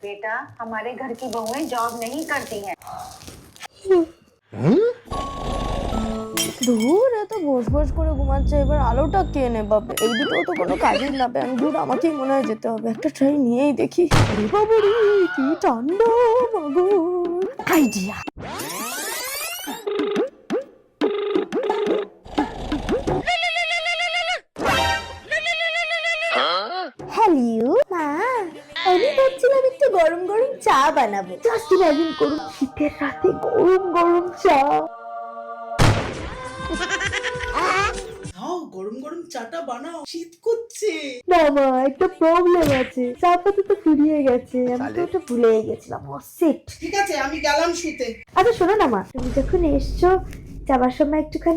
बेटा, हमारे घर की बहुएं जॉब नहीं करती हैं। ধুর, এত বস বস করে ঘুমাচ্ছে, এবার আলোটা কে নেবাবে? এই দুটো তো কোনো কাজের না প্যান। ধুর, আমাকেই মনে হয় যেতে হবে, একটা ট্রাই নিয়েই দেখি। আরে বাবারে, কি ঠান্ডা! মাগো, আইডিয়া! হ্যালো মা, আমি ভাবছিলাম একটু গরম গরম চা বানাবো। জাস্ট ইমাজিন করুন, শীতের রাতে গরম গরম চা। নাও গরম গরম চাটা বানাও, শীত করছে। না মা, একটা প্রবলেম আছে, চা পাতা তো ফুরিয়ে গেছে, আমি তো ওটা ভুলেই গেছিলাম। ও শিট। ঠিক আছে, আমি গেলাম শুতে। আচ্ছা শোনো না মা, তুমি যখন এসছো, যাবার সময় একটুখানি